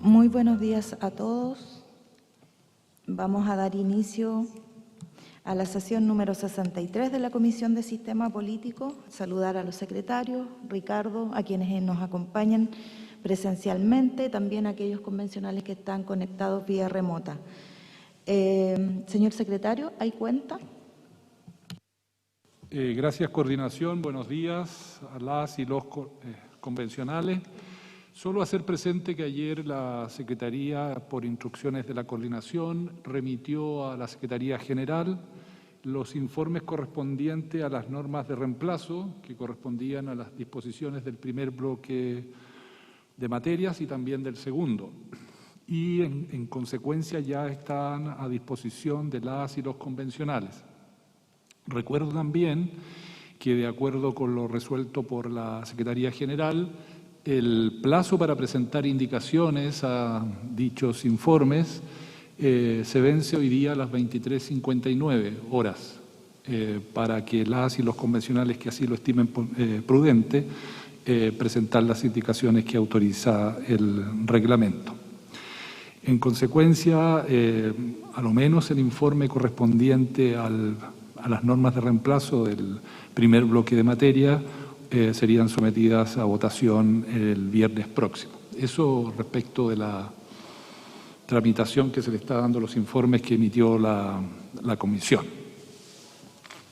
Muy buenos días a todos. Vamos a dar inicio a la sesión número 63 de la Comisión de Sistema Político. Saludar a los secretarios, Ricardo, a quienes nos acompañan presencialmente, también a aquellos convencionales que están conectados vía remota. Señor secretario, ¿hay cuenta? Gracias, coordinación. Buenos días a las y los convencionales. Solo hacer presente que ayer la Secretaría, por instrucciones de la coordinación, remitió a la Secretaría General los informes correspondientes a las normas de reemplazo que correspondían a las disposiciones del primer bloque de materias y también del segundo. Y en consecuencia ya están a disposición de las y los convencionales. Recuerdo también que, de acuerdo con lo resuelto por la Secretaría General, el plazo para presentar indicaciones a dichos informes se vence hoy día a las 23:59 horas para que las y los convencionales que así lo estimen prudente presentar las indicaciones que autoriza el reglamento. En consecuencia, a lo menos el informe correspondiente a las normas de reemplazo del primer bloque de materia serían sometidas a votación el viernes próximo. Eso respecto de la tramitación que se le está dando a los informes que emitió la comisión.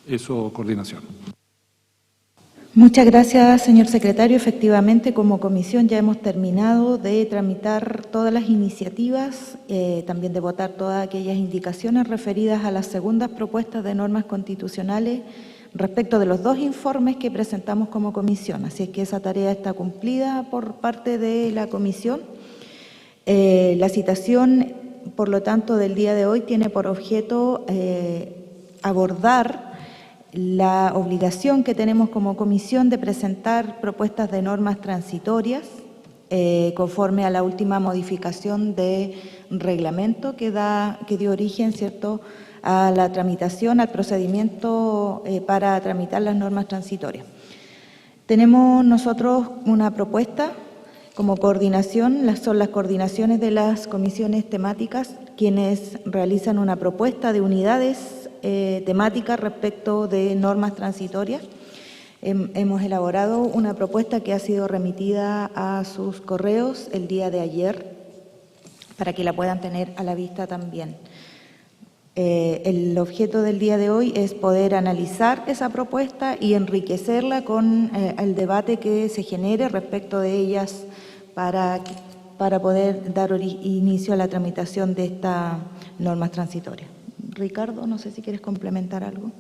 Eso, coordinación. Muchas gracias, señor secretario. Efectivamente, como comisión ya hemos terminado de tramitar todas las iniciativas, también de votar todas aquellas indicaciones referidas a las segundas propuestas de normas constitucionales respecto de los dos informes que presentamos como comisión. Así es que esa tarea está cumplida por parte de la comisión. La citación, por lo tanto, del día de hoy tiene por objeto abordar la obligación que tenemos como comisión de presentar propuestas de normas transitorias conforme a la última modificación de reglamento que dio origen, ¿cierto?, a la tramitación, al procedimiento para tramitar las normas transitorias. Tenemos nosotros una propuesta como coordinación, son las coordinaciones de las comisiones temáticas quienes realizan una propuesta de unidades temáticas respecto de normas transitorias. Hemos elaborado una propuesta que ha sido remitida a sus correos el día de ayer para que la puedan tener a la vista también. El objeto del día de hoy es poder analizar esa propuesta y enriquecerla con el debate que se genere respecto de ellas para poder dar inicio a la tramitación de estas normas transitorias. Ricardo, no sé si quieres complementar algo.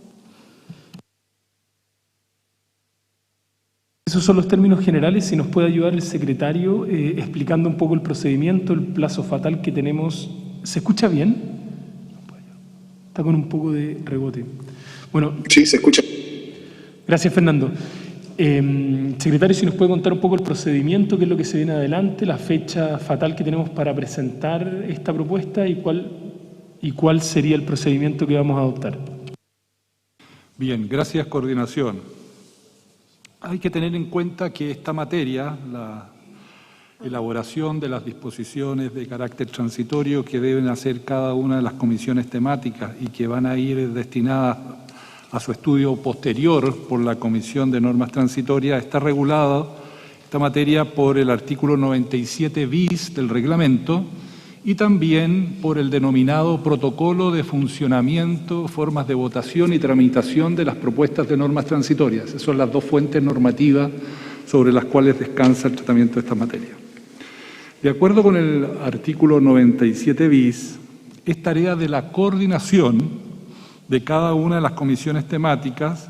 Esos son los términos generales. Si nos puede ayudar el secretario explicando un poco el procedimiento, el plazo fatal que tenemos. ¿Se escucha bien? Está con un poco de rebote. Bueno, sí, se escucha. Gracias, Fernando. Secretario, si nos puede contar un poco el procedimiento, qué es lo que se viene adelante, la fecha fatal que tenemos para presentar esta propuesta y cuál sería el procedimiento que vamos a adoptar. Bien, gracias, coordinación. Hay que tener en cuenta que esta materia, la elaboración de las disposiciones de carácter transitorio que deben hacer cada una de las comisiones temáticas y que van a ir destinadas a su estudio posterior por la Comisión de Normas Transitorias, está regulada esta materia por el artículo 97 bis del reglamento y también por el denominado Protocolo de Funcionamiento, Formas de Votación y Tramitación de las Propuestas de Normas Transitorias. Esas son las dos fuentes normativas sobre las cuales descansa el tratamiento de esta materia. De acuerdo con el artículo 97 bis, es tarea de la coordinación de cada una de las comisiones temáticas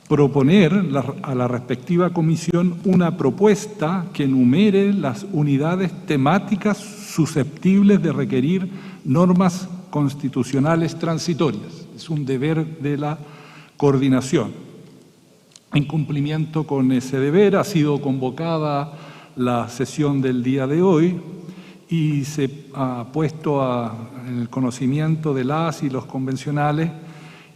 proponer a la respectiva comisión una propuesta que enumere las unidades temáticas susceptibles de requerir normas constitucionales transitorias. Es un deber de la coordinación. En cumplimiento con ese deber ha sido convocada la sesión del día de hoy y se ha puesto en el conocimiento de las y los convencionales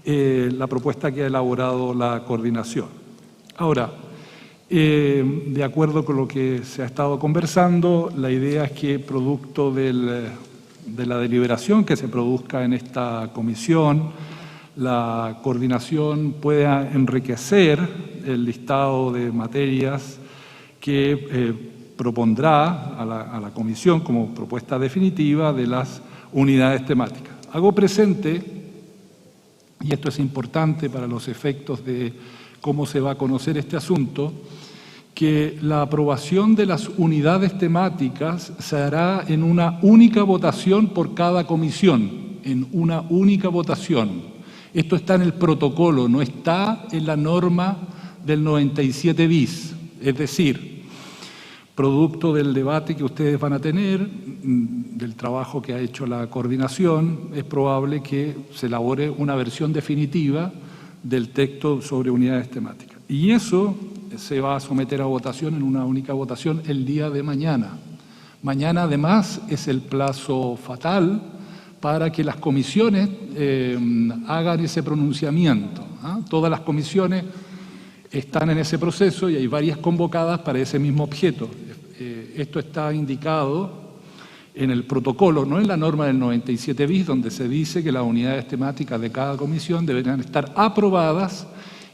la propuesta que ha elaborado la coordinación. Ahora, De acuerdo con lo que se ha estado conversando, la idea es que producto de la deliberación que se produzca en esta comisión, la coordinación pueda enriquecer el listado de materias que propondrá a la comisión como propuesta definitiva de las unidades temáticas. Hago presente, y esto es importante para los efectos de cómo se va a conocer este asunto, que la aprobación de las unidades temáticas se hará en una única votación por cada comisión, en una única votación. Esto está en el protocolo, no está en la norma del 97 bis. Es decir, producto del debate que ustedes van a tener, del trabajo que ha hecho la coordinación, es probable que se elabore una versión definitiva del texto sobre unidades temáticas. Y eso se va a someter a votación en una única votación el día de mañana. Mañana, además, es el plazo fatal para que las comisiones hagan ese pronunciamiento. Todas las comisiones están en ese proceso y hay varias convocadas para ese mismo objeto. Esto está indicado en el protocolo, no en la norma del 97 bis, donde se dice que las unidades temáticas de cada comisión deberían estar aprobadas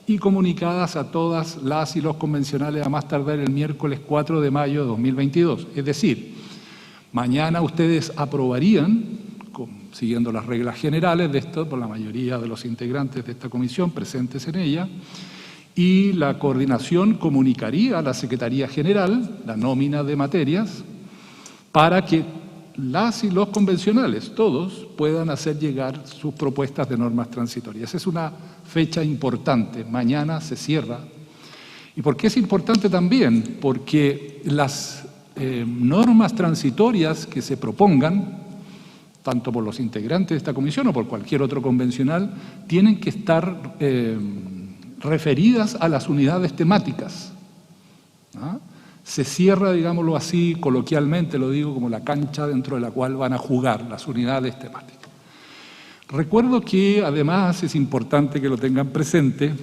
y comunicadas a todas las y los convencionales a más tardar el miércoles 4 de mayo de 2022. Es decir, mañana ustedes aprobarían, siguiendo las reglas generales de esto, por la mayoría de los integrantes de esta comisión presentes en ella, y la coordinación comunicaría a la Secretaría General la nómina de materias para que las y los convencionales, todos, puedan hacer llegar sus propuestas de normas transitorias. Esa es una fecha importante. Mañana se cierra. ¿Y por qué es importante también? Porque las normas transitorias que se propongan, tanto por los integrantes de esta comisión o por cualquier otro convencional, tienen que estar referidas a las unidades temáticas. Se cierra, digámoslo así, coloquialmente lo digo, como la cancha dentro de la cual van a jugar las unidades temáticas. Recuerdo que además es importante que lo tengan presente,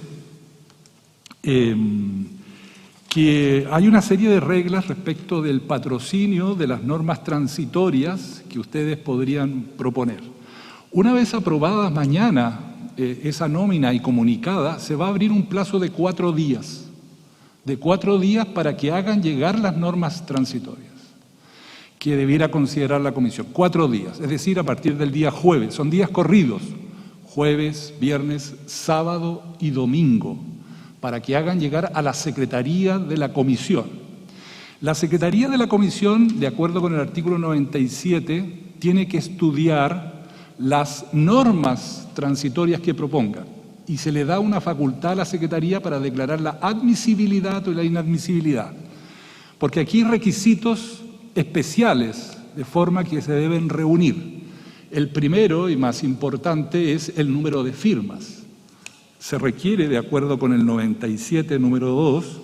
que hay una serie de reglas respecto del patrocinio de las normas transitorias que ustedes podrían proponer. Una vez aprobadas mañana esa nómina y comunicada, se va a abrir un plazo de 4 días. De 4 días para que hagan llegar las normas transitorias que debiera considerar la comisión. 4 días, es decir, a partir del día jueves. Son días corridos, jueves, viernes, sábado y domingo, para que hagan llegar a la Secretaría de la Comisión. La Secretaría de la Comisión, de acuerdo con el artículo 97, tiene que estudiar las normas transitorias que propongan y se le da una facultad a la Secretaría para declarar la admisibilidad o la inadmisibilidad. Porque aquí hay requisitos especiales, de forma que se deben reunir. El primero y más importante es el número de firmas. Se requiere, de acuerdo con el 97, número 2,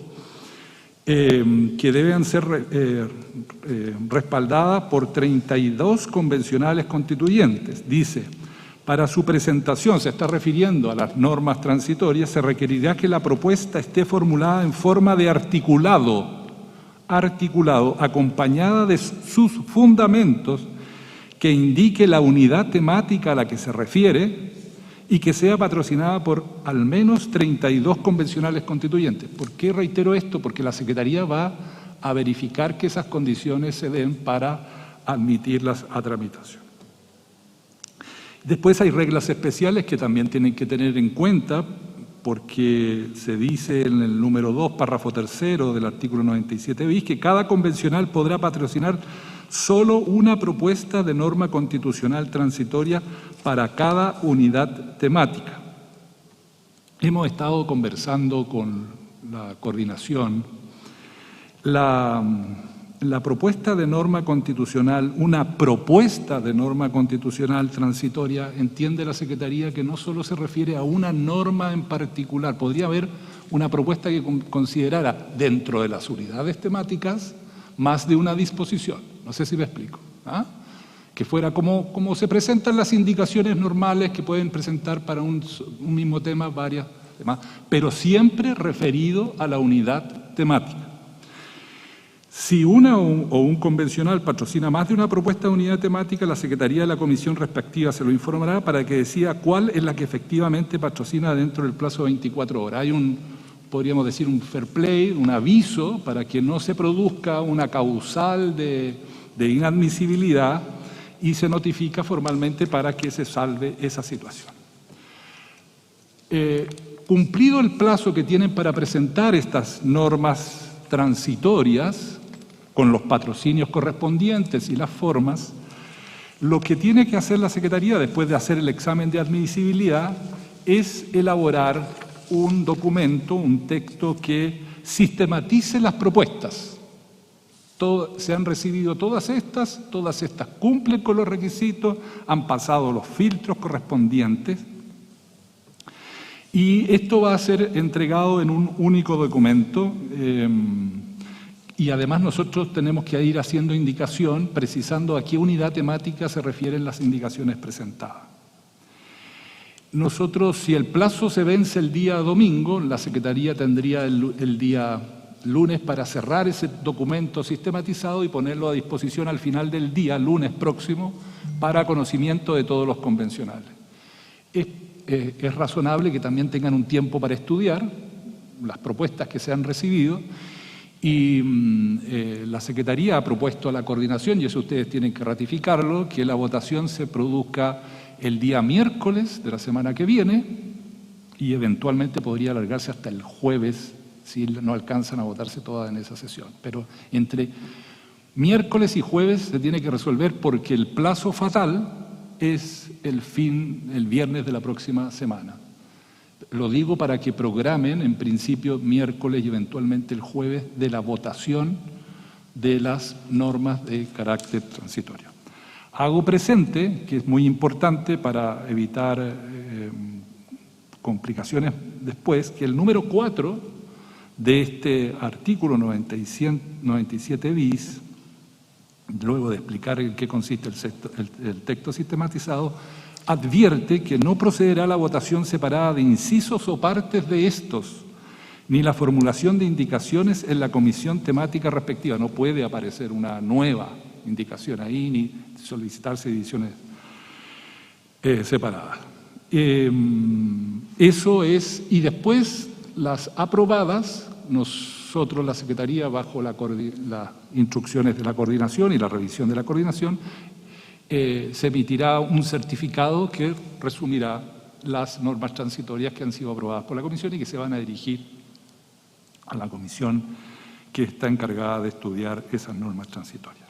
que deben ser respaldadas por 32 convencionales constituyentes. Dice: para su presentación, se está refiriendo a las normas transitorias, se requerirá que la propuesta esté formulada en forma de articulado, acompañada de sus fundamentos, que indique la unidad temática a la que se refiere y que sea patrocinada por al menos 32 convencionales constituyentes. ¿Por qué reitero esto? Porque la Secretaría va a verificar que esas condiciones se den para admitirlas a tramitación. Después hay reglas especiales que también tienen que tener en cuenta, porque se dice en el número 2, párrafo 3 del artículo 97 bis, que cada convencional podrá patrocinar solo una propuesta de norma constitucional transitoria para cada unidad temática. Hemos estado conversando con la coordinación. La propuesta de norma constitucional, una propuesta de norma constitucional transitoria, entiende la Secretaría que no solo se refiere a una norma en particular. Podría haber una propuesta que considerara dentro de las unidades temáticas más de una disposición. No sé si me explico. Que fuera como se presentan las indicaciones normales que pueden presentar para un mismo tema varias temas, pero siempre referido a la unidad temática. Si una o un convencional patrocina más de una propuesta de unidad temática, la Secretaría de la Comisión respectiva se lo informará para que decida cuál es la que efectivamente patrocina dentro del plazo de 24 horas. Hay podríamos decir, un fair play, un aviso para que no se produzca una causal de inadmisibilidad y se notifica formalmente para que se salve esa situación. Cumplido el plazo que tienen para presentar estas normas transitorias, con los patrocinios correspondientes y las formas, lo que tiene que hacer la Secretaría, después de hacer el examen de admisibilidad, es elaborar un documento, un texto que sistematice las propuestas. Se han recibido todas estas cumplen con los requisitos, han pasado los filtros correspondientes, y esto va a ser entregado en un único documento. Y además nosotros tenemos que ir haciendo indicación, precisando a qué unidad temática se refieren las indicaciones presentadas. Nosotros, si el plazo se vence el día domingo, la Secretaría tendría el día lunes para cerrar ese documento sistematizado y ponerlo a disposición al final del día, lunes próximo, para conocimiento de todos los convencionales. Es razonable que también tengan un tiempo para estudiar las propuestas que se han recibido. Y la Secretaría ha propuesto a la coordinación, y eso ustedes tienen que ratificarlo, que la votación se produzca el día miércoles de la semana que viene y eventualmente podría alargarse hasta el jueves si no alcanzan a votarse todas en esa sesión. Pero entre miércoles y jueves se tiene que resolver porque el plazo fatal es el viernes de la próxima semana. Lo digo para que programen, en principio, miércoles y eventualmente el jueves, de la votación de las normas de carácter transitorio. Hago presente, que es muy importante para evitar complicaciones después, que el número 4 de este artículo 97 bis, luego de explicar en qué consiste el texto sistematizado, advierte que no procederá a la votación separada de incisos o partes de estos, ni la formulación de indicaciones en la comisión temática respectiva. No puede aparecer una nueva indicación ahí, ni solicitarse ediciones separadas. Eso es, y después las aprobadas, nosotros, la Secretaría, bajo las instrucciones de la coordinación y la revisión de la coordinación, se emitirá un certificado que resumirá las normas transitorias que han sido aprobadas por la Comisión y que se van a dirigir a la Comisión que está encargada de estudiar esas normas transitorias.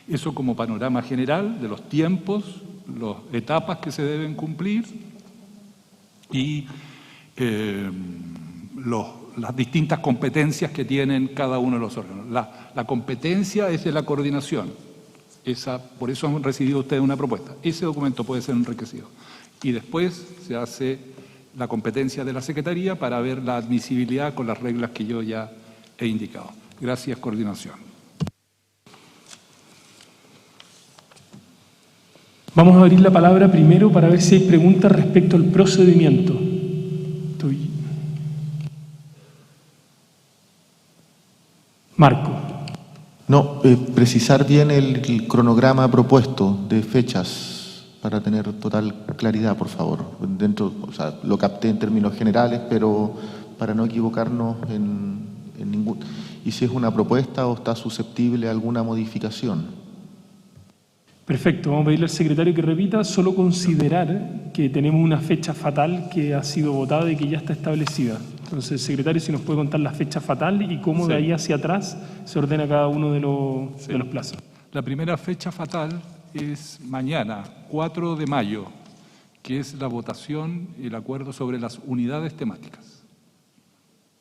Eso como panorama general de los tiempos, las etapas que se deben cumplir y las distintas competencias que tienen cada uno de los órganos. La competencia es de la coordinación. Por eso han recibido ustedes una propuesta. Ese documento puede ser enriquecido. Y después se hace la competencia de la Secretaría para ver la admisibilidad con las reglas que yo ya he indicado. Gracias, coordinación. Vamos a abrir la palabra primero para ver si hay preguntas respecto al procedimiento. Marco. No, precisar bien el cronograma propuesto de fechas para tener total claridad, por favor. Lo capté en términos generales, pero para no equivocarnos en ningún... ¿Y si es una propuesta o está susceptible a alguna modificación? Perfecto, vamos a pedirle al secretario que repita, solo considerar que tenemos una fecha fatal que ha sido votada y que ya está establecida. Entonces, secretario, si nos puede contar la fecha fatal y cómo de ahí hacia atrás se ordena cada uno de los plazos. La primera fecha fatal es mañana, 4 de mayo, que es la votación y el acuerdo sobre las unidades temáticas.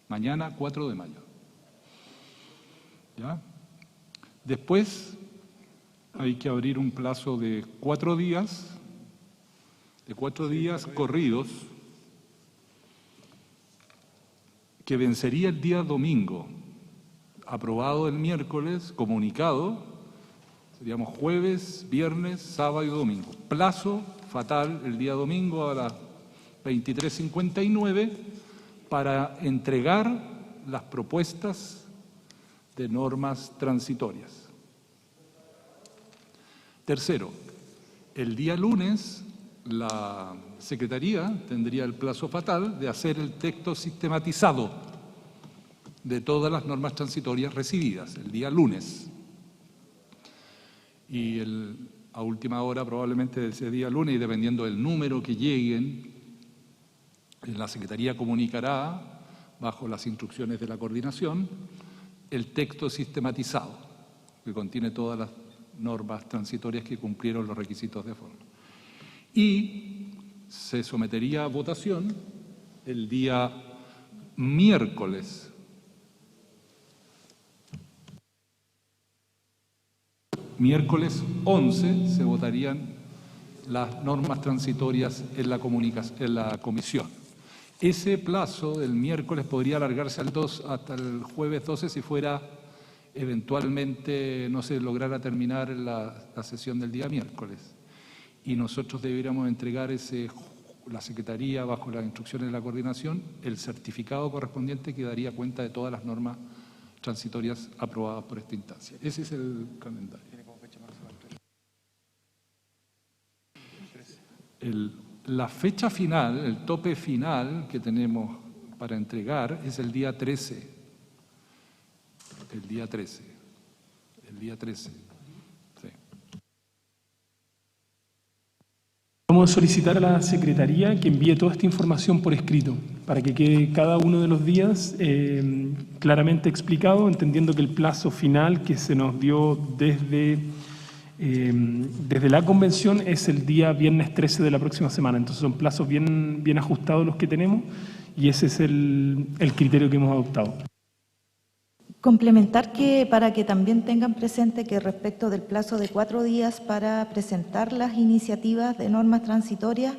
Mañana, 4 de mayo. ¿Ya? Después hay que abrir un plazo de 4 días, corridos, que vencería el día domingo, aprobado el miércoles, comunicado, seríamos jueves, viernes, sábado y domingo. Plazo fatal el día domingo a las 23:59 para entregar las propuestas de normas transitorias. Tercero, el día lunes la Secretaría tendría el plazo fatal de hacer el texto sistematizado de todas las normas transitorias recibidas, el día lunes. Y a última hora, probablemente de ese día lunes, y dependiendo del número que lleguen, la Secretaría comunicará, bajo las instrucciones de la coordinación, el texto sistematizado, que contiene todas las normas transitorias que cumplieron los requisitos de forma. Y se sometería a votación el día miércoles. Miércoles 11 se votarían las normas transitorias en la comisión. Ese plazo del miércoles podría alargarse hasta el jueves 12 si fuera eventualmente no se lograra terminar la sesión del día miércoles. Y nosotros deberíamos entregar la Secretaría, bajo las instrucciones de la coordinación, el certificado correspondiente que daría cuenta de todas las normas transitorias aprobadas por esta instancia. Ese es el calendario. La fecha final, el tope final que tenemos para entregar es el día 13. El día 13. Sí. Vamos a solicitar a la Secretaría que envíe toda esta información por escrito, para que quede cada uno de los días claramente explicado, entendiendo que el plazo final que se nos dio desde la convención es el día viernes 13 de la próxima semana. Entonces son plazos bien ajustados los que tenemos y ese es el criterio que hemos adoptado. Complementar que para que también tengan presente que respecto del plazo de 4 días para presentar las iniciativas de normas transitorias,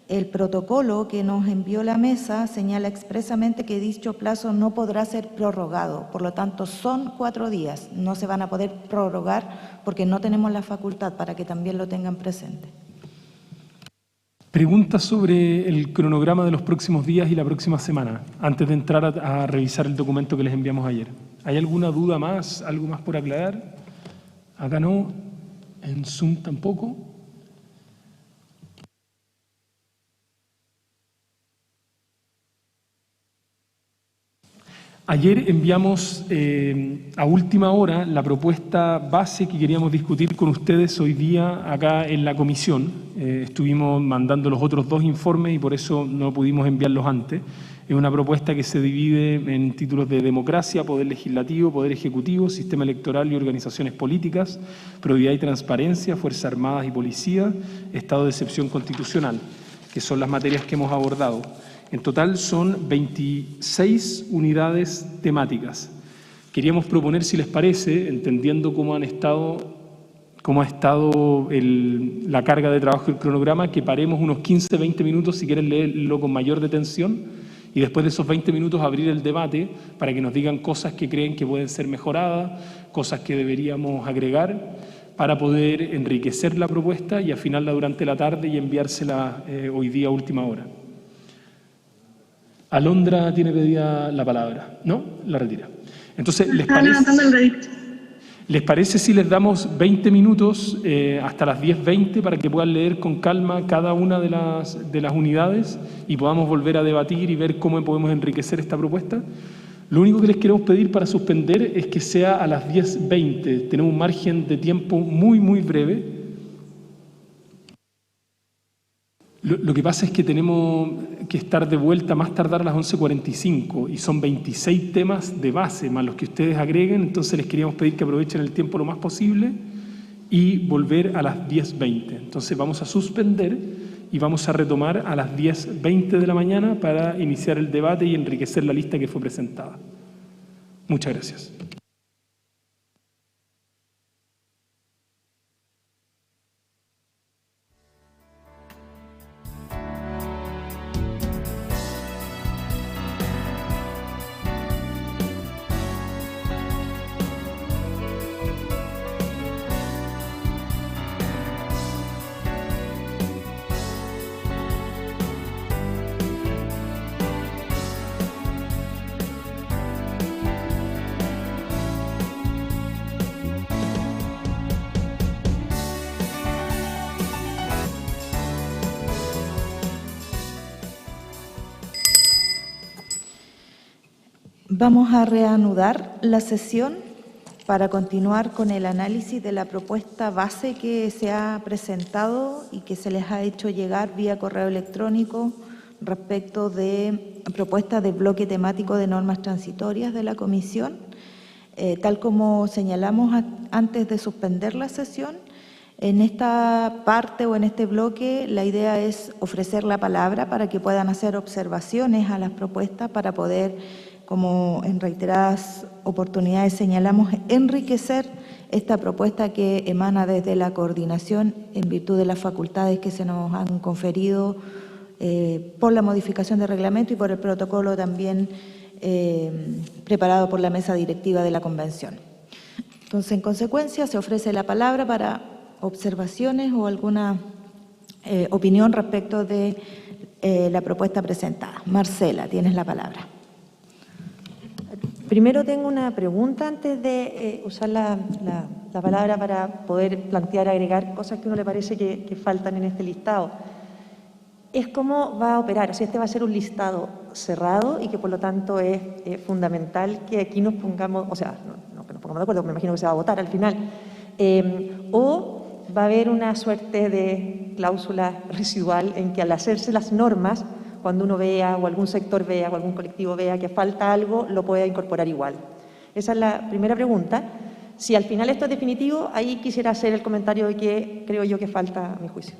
el protocolo que nos envió la mesa señala expresamente que dicho plazo no podrá ser prorrogado. Por lo tanto, son 4 días. No se van a poder prorrogar porque no tenemos la facultad, para que también lo tengan presente. Pregunta sobre el cronograma de los próximos días y la próxima semana, antes de entrar a revisar el documento que les enviamos ayer. ¿Hay alguna duda más? ¿Algo más por aclarar? Acá no, en Zoom tampoco. Ayer enviamos a última hora la propuesta base que queríamos discutir con ustedes hoy día acá en la comisión. Estuvimos mandando los otros 2 informes y por eso no pudimos enviarlos antes. Es una propuesta que se divide en títulos de democracia, poder legislativo, poder ejecutivo, sistema electoral y organizaciones políticas, probidad y transparencia, Fuerzas Armadas y Policía, estado de excepción constitucional, que son las materias que hemos abordado. En total son 26 unidades temáticas. Queríamos proponer, si les parece, entendiendo cómo ha estado la carga de trabajo del cronograma, que paremos unos 15-20 minutos, si quieren leerlo con mayor detención, y después de esos 20 minutos abrir el debate para que nos digan cosas que creen que pueden ser mejoradas, cosas que deberíamos agregar, para poder enriquecer la propuesta y afinarla durante la tarde y enviársela hoy día a última hora. Alondra tiene pedida la palabra, ¿no? La retira. Entonces, ¿les parece si les damos 20 minutos hasta las 10:20 para que puedan leer con calma cada una de las unidades y podamos volver a debatir y ver cómo podemos enriquecer esta propuesta? Lo único que les queremos pedir para suspender es que sea a las 10:20. Tenemos un margen de tiempo muy breve. Lo que pasa es que tenemos que estar de vuelta más tardar a las 11:45 y son 26 temas de base más los que ustedes agreguen, entonces les queríamos pedir que aprovechen el tiempo lo más posible y volver a las 10:20. Entonces vamos a suspender y vamos a retomar a las 10:20 de la mañana para iniciar el debate y enriquecer la lista que fue presentada. Muchas gracias. Vamos a reanudar la sesión para continuar con el análisis de la propuesta base que se ha presentado y que se les ha hecho llegar vía correo electrónico respecto de propuestas de bloque temático de normas transitorias de la Comisión. Tal como señalamos antes de suspender la sesión, en esta parte o en este bloque la idea es ofrecer la palabra para que puedan hacer observaciones a las propuestas para poder, como en reiteradas oportunidades señalamos, enriquecer esta propuesta que emana desde la coordinación en virtud de las facultades que se nos han conferido por la modificación del reglamento y por el protocolo también preparado por la mesa directiva de la Convención. Entonces, en consecuencia, se ofrece la palabra para observaciones o alguna opinión respecto de la propuesta presentada. Marcela, tienes la palabra. Primero tengo una pregunta antes de usar la palabra para poder plantear, agregar cosas que a uno le parece que faltan en este listado. Es cómo va a operar, o sea, este va a ser un listado cerrado y que por lo tanto es fundamental que aquí nos pongamos, o sea, no que nos pongamos de acuerdo, me imagino que se va a votar al final, o va a haber una suerte de cláusula residual en que al hacerse las normas, cuando uno vea o algún sector vea o algún colectivo vea que falta algo, lo pueda incorporar igual. Esa es la primera pregunta. Si al final esto es definitivo, ahí quisiera hacer el comentario de que creo yo que falta a mi juicio.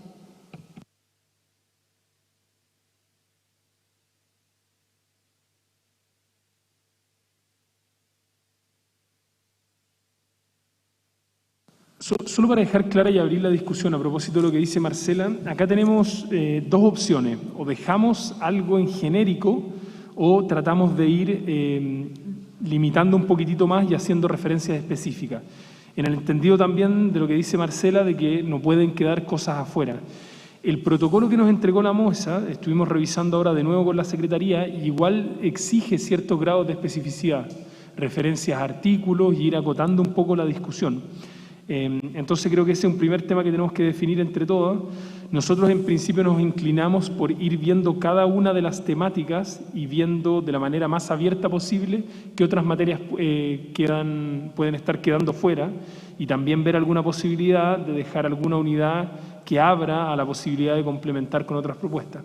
Solo para dejar clara y abrir la discusión a propósito de lo que dice Marcela, acá tenemos dos opciones: o dejamos algo en genérico o tratamos de ir limitando un poquitito más y haciendo referencias específicas. En el entendido también de lo que dice Marcela, de que no pueden quedar cosas afuera. El protocolo que nos entregó la MOSA, estuvimos revisando ahora de nuevo con la Secretaría, y igual exige ciertos grados de especificidad, referencias a artículos y ir acotando un poco la discusión. Entonces creo que ese es un primer tema que tenemos que definir entre todos. Nosotros en principio nos inclinamos por ir viendo cada una de las temáticas y viendo de la manera más abierta posible qué otras materias pueden estar quedando fuera, y también ver alguna posibilidad de dejar alguna unidad que abra a la posibilidad de complementar con otras propuestas.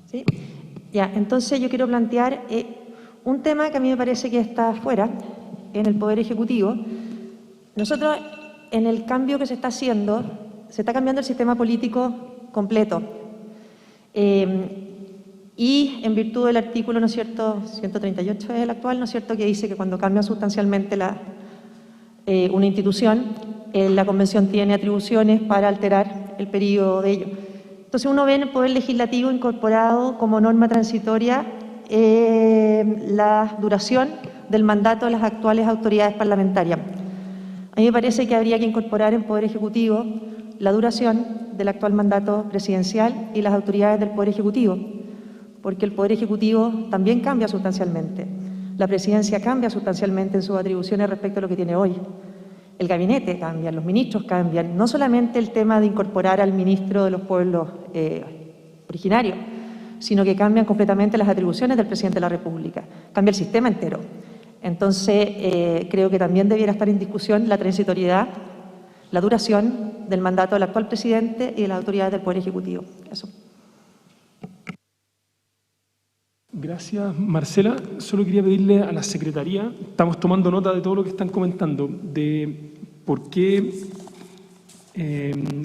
¿Sí? Ya, entonces yo quiero plantear un tema que a mí me parece que está fuera en el Poder Ejecutivo. Nosotros, en el cambio que se está haciendo, se está cambiando el sistema político completo. Y en virtud del artículo, ¿no es cierto?, 138 es el actual, ¿no es cierto?, que dice que cuando cambia sustancialmente una institución, la Convención tiene atribuciones para alterar el periodo de ello. Entonces uno ve en el Poder Legislativo incorporado como norma transitoria la duración del mandato de las actuales autoridades parlamentarias. A mí me parece que habría que incorporar en Poder Ejecutivo la duración del actual mandato presidencial y las autoridades del Poder Ejecutivo, porque el Poder Ejecutivo también cambia sustancialmente. La presidencia cambia sustancialmente en sus atribuciones respecto a lo que tiene hoy. El gabinete cambia, los ministros cambian. No solamente el tema de incorporar al ministro de los pueblos originarios, sino que cambian completamente las atribuciones del presidente de la República. Cambia el sistema entero. Entonces, creo que también debiera estar en discusión la transitoriedad, la duración del mandato del actual presidente y de las autoridades del Poder Ejecutivo. Eso. Gracias, Marcela. Solo quería pedirle a la Secretaría, estamos tomando nota de todo lo que están comentando, de por qué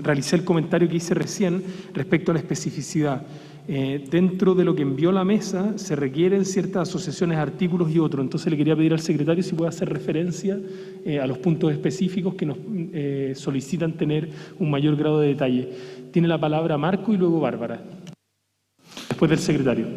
realicé el comentario que hice recién respecto a la especificidad. Dentro de lo que envió la mesa se requieren ciertas asociaciones, artículos y otros. Entonces le quería pedir al secretario si puede hacer referencia a los puntos específicos que nos solicitan tener un mayor grado de detalle. Tiene la palabra Marco y luego Bárbara, después del secretario.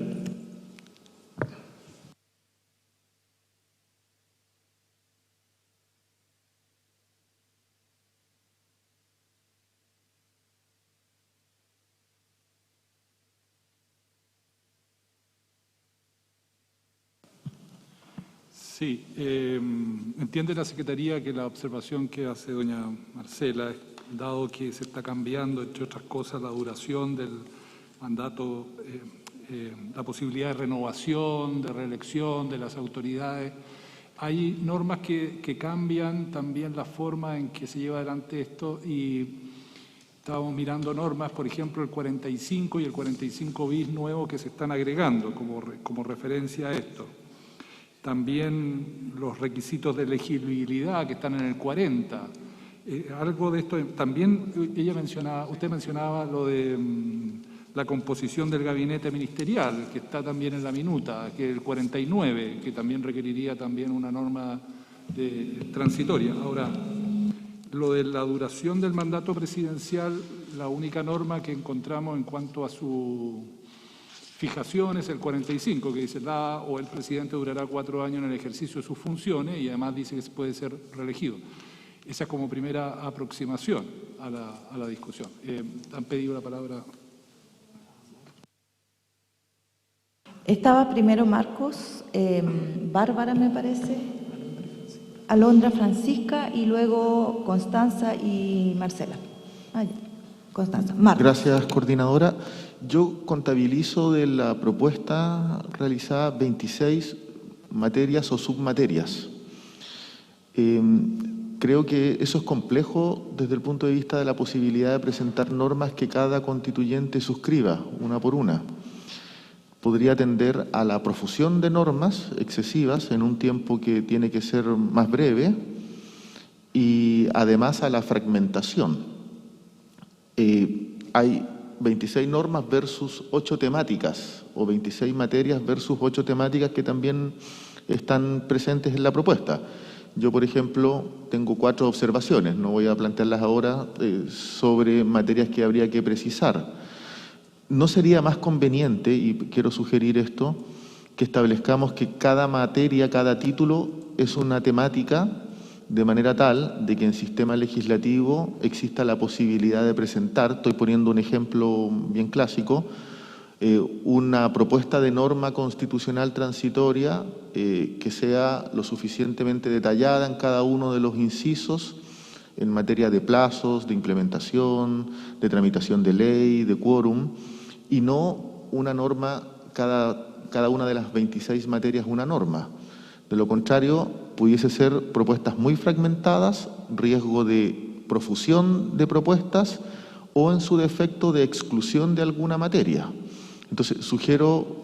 Sí, entiende la Secretaría que la observación que hace doña Marcela, dado que se está cambiando, entre otras cosas, la duración del mandato la posibilidad de renovación, de reelección de las autoridades. Hay normas que cambian también la forma en que se lleva adelante esto y estábamos mirando normas, por ejemplo, el 45 y el 45 bis nuevo que se están agregando como referencia a esto. También los requisitos de elegibilidad que están en el 40. Algo de esto, también usted mencionaba lo de la composición del gabinete ministerial, que está también en la minuta, que es el 49, que también requeriría también una norma transitoria. Ahora, lo de la duración del mandato presidencial, la única norma que encontramos en cuanto a su fijación es el 45, que dice el presidente durará 4 años en el ejercicio de sus funciones y además dice que puede ser reelegido. Esa es como primera aproximación a la discusión. Han pedido la palabra. Estaba primero Marcos, Bárbara me parece, Alondra, Francisca y luego Constanza y Marcela. Constanza, Marcos. Gracias, coordinadora. Yo contabilizo de la propuesta realizada 26 materias o submaterias. Creo que eso es complejo desde el punto de vista de la posibilidad de presentar normas que cada constituyente suscriba, una por una. Podría tender a la profusión de normas excesivas en un tiempo que tiene que ser más breve y además a la fragmentación. Hay 26 normas versus 8 temáticas o 26 materias versus 8 temáticas que también están presentes en la propuesta. Yo, por ejemplo, tengo 4 observaciones, no voy a plantearlas ahora, sobre materias que habría que precisar. ¿No sería más conveniente, y quiero sugerir esto, que establezcamos que cada materia, cada título es una temática de manera tal de que en sistema legislativo exista la posibilidad de presentar, estoy poniendo un ejemplo bien clásico, una propuesta de norma constitucional transitoria que sea lo suficientemente detallada en cada uno de los incisos en materia de plazos, de implementación, de tramitación de ley, de quórum, y no una norma, cada una de las 26 materias una norma. De lo contrario, pudiese ser propuestas muy fragmentadas, riesgo de profusión de propuestas o en su defecto de exclusión de alguna materia. Entonces, sugiero,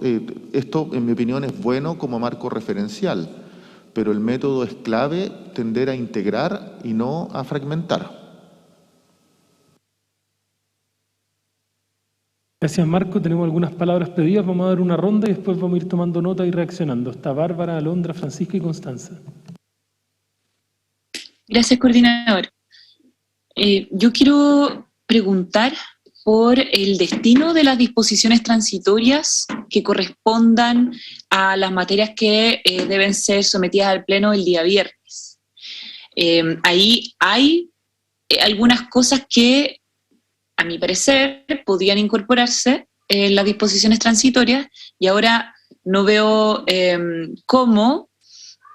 esto en mi opinión es bueno como marco referencial, pero el método es clave tender a integrar y no a fragmentar. Gracias, Marco. Tenemos algunas palabras pedidas. Vamos a dar una ronda y después vamos a ir tomando nota y reaccionando. Está Bárbara, Alondra, Francisca y Constanza. Gracias, coordinador. Yo quiero preguntar por el destino de las disposiciones transitorias que correspondan a las materias que deben ser sometidas al Pleno el día viernes. Ahí hay algunas cosas que, a mi parecer, podían incorporarse en las disposiciones transitorias y ahora no veo cómo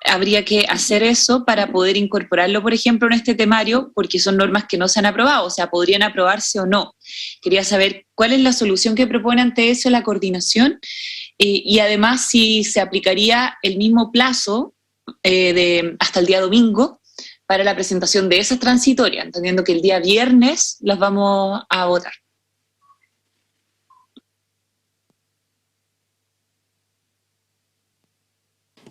habría que hacer eso para poder incorporarlo, por ejemplo, en este temario, porque son normas que no se han aprobado, o sea, podrían aprobarse o no. Quería saber cuál es la solución que propone ante eso la coordinación y además si se aplicaría el mismo plazo hasta el día domingo para la presentación de esas transitorias, entendiendo que el día viernes las vamos a votar.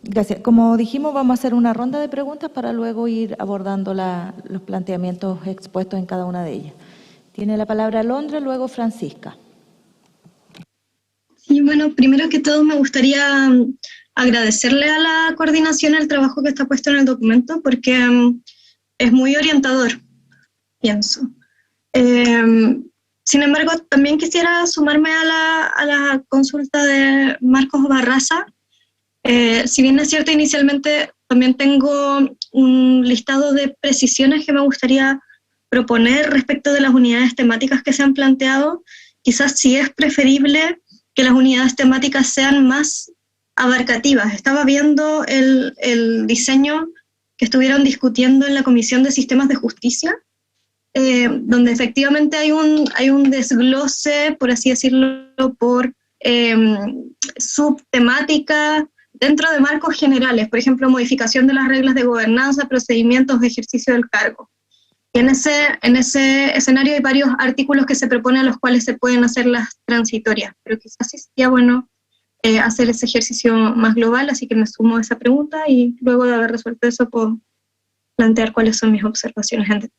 Gracias. Como dijimos, vamos a hacer una ronda de preguntas para luego ir abordando los planteamientos expuestos en cada una de ellas. Tiene la palabra Alondra, luego Francisca. Sí, bueno, primero que todo me gustaría agradecerle a la coordinación el trabajo que está puesto en el documento porque es muy orientador, pienso. Sin embargo, también quisiera sumarme a la consulta de Marcos Barraza. Si bien es cierto, inicialmente también tengo un listado de precisiones que me gustaría proponer respecto de las unidades temáticas que se han planteado. Quizás sí es preferible que las unidades temáticas sean más abarcativas. Estaba viendo el diseño que estuvieron discutiendo en la Comisión de Sistemas de Justicia, donde efectivamente hay un desglose, por así decirlo, por subtemáticas dentro de marcos generales, por ejemplo, modificación de las reglas de gobernanza, procedimientos de ejercicio del cargo. Y en ese escenario hay varios artículos que se proponen a los cuales se pueden hacer las transitorias, pero quizás sí sería bueno hacer ese ejercicio más global, así que me sumo a esa pregunta y luego de haber resuelto eso puedo plantear cuáles son mis observaciones en detalle.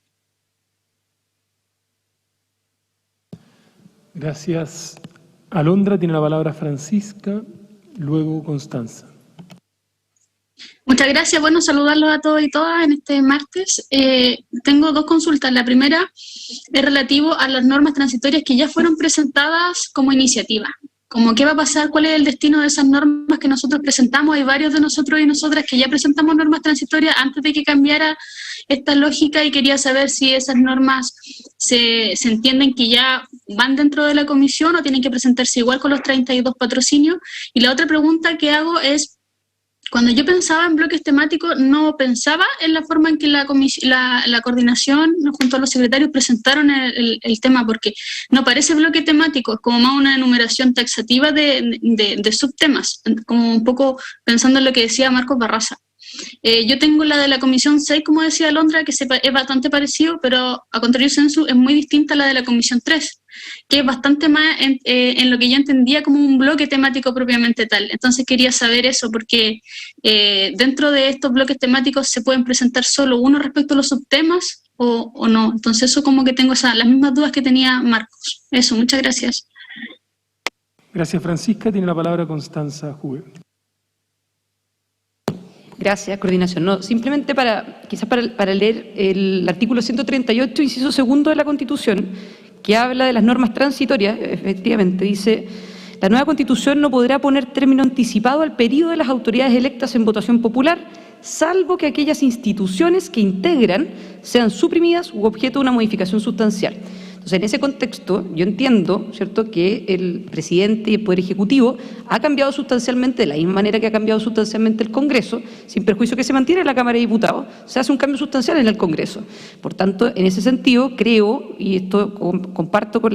Gracias. Alondra, tiene la palabra Francisca, luego Constanza. Muchas gracias. Bueno, saludarlos a todos y todas en este martes. Tengo dos consultas. La primera es relativo a las normas transitorias que ya fueron presentadas como iniciativa. Como qué va a pasar, cuál es el destino de esas normas que nosotros presentamos. Hay varios de nosotros y nosotras que ya presentamos normas transitorias antes de que cambiara esta lógica y quería saber si esas normas se entienden que ya van dentro de la comisión o tienen que presentarse igual con los 32 patrocinios. Y la otra pregunta que hago es, cuando yo pensaba en bloques temáticos, no pensaba en la forma en que la coordinación junto a los secretarios presentaron el tema, porque no parece bloque temático, es como más una enumeración taxativa de subtemas, como un poco pensando en lo que decía Marcos Barraza. Yo tengo la de la Comisión 6, como decía Alondra, que es bastante parecido, pero a contrario sensu es muy distinta a la de la Comisión 3, que es bastante más en lo que yo entendía como un bloque temático propiamente tal. Entonces quería saber eso, porque dentro de estos bloques temáticos se pueden presentar solo uno respecto a los subtemas o no. Entonces eso como que tengo las mismas dudas que tenía Marcos. Eso, muchas gracias. Gracias, Francisca. Tiene la palabra Constanza Juve. Gracias, coordinación. No, simplemente quizás para leer el artículo 138, inciso segundo de la Constitución, que habla de las normas transitorias, efectivamente, dice: la nueva Constitución no podrá poner término anticipado al periodo de las autoridades electas en votación popular, salvo que aquellas instituciones que integran sean suprimidas u objeto de una modificación sustancial. Entonces, en ese contexto, yo entiendo, ¿cierto?, que el presidente y el Poder Ejecutivo ha cambiado sustancialmente, de la misma manera que ha cambiado sustancialmente el Congreso, sin perjuicio que se mantiene en la Cámara de Diputados, se hace un cambio sustancial en el Congreso. Por tanto, en ese sentido, creo, y esto comparto con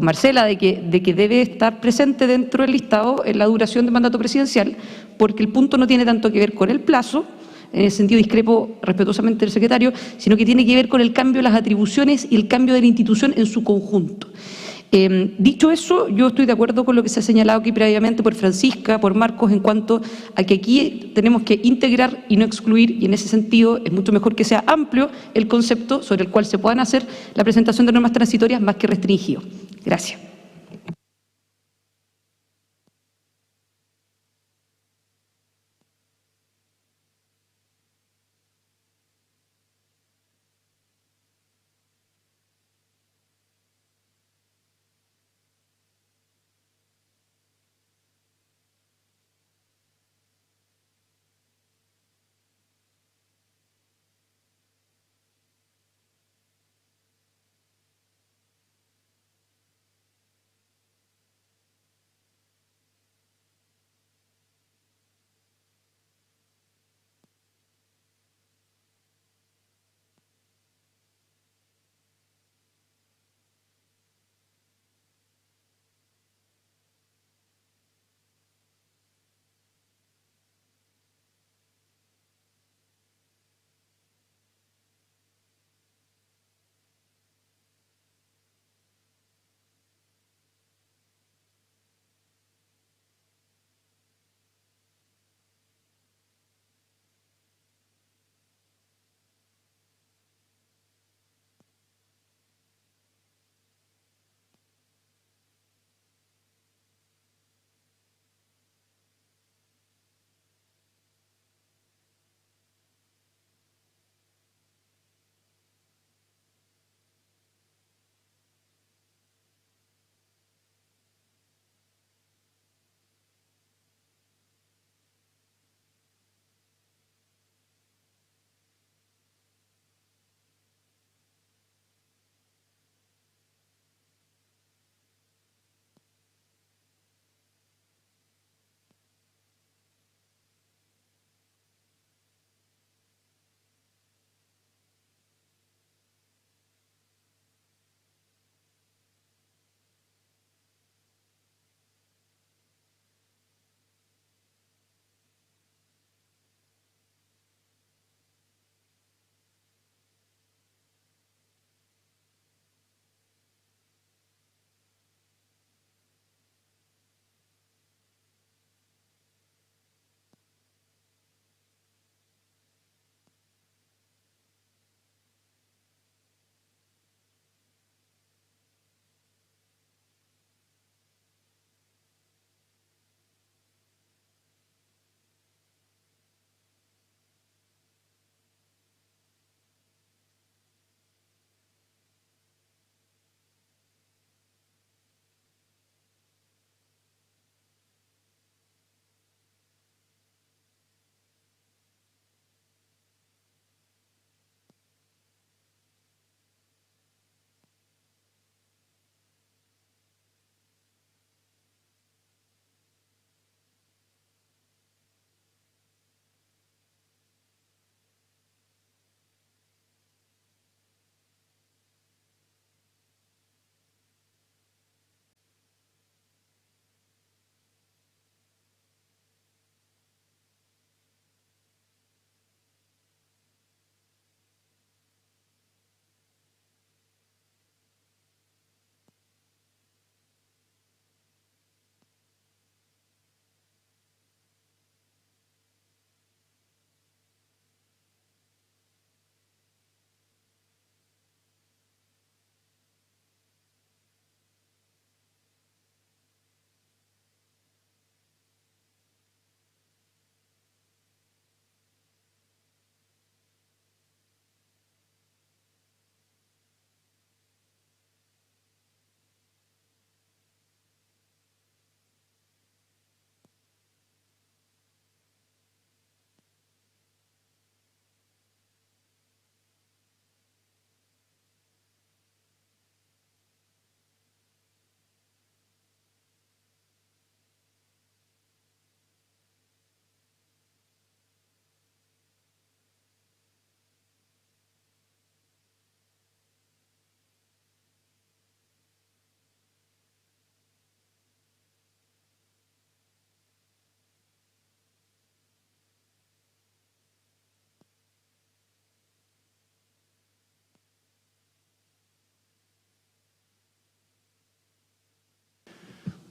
Marcela, de que debe estar presente dentro del listado en la duración del mandato presidencial, porque el punto no tiene tanto que ver con el plazo, en ese sentido discrepo respetuosamente del secretario, sino que tiene que ver con el cambio de las atribuciones y el cambio de la institución en su conjunto. Dicho eso, yo estoy de acuerdo con lo que se ha señalado aquí previamente por Francisca, por Marcos, en cuanto a que aquí tenemos que integrar y no excluir, y en ese sentido es mucho mejor que sea amplio el concepto sobre el cual se puedan hacer la presentación de normas transitorias más que restringido. Gracias.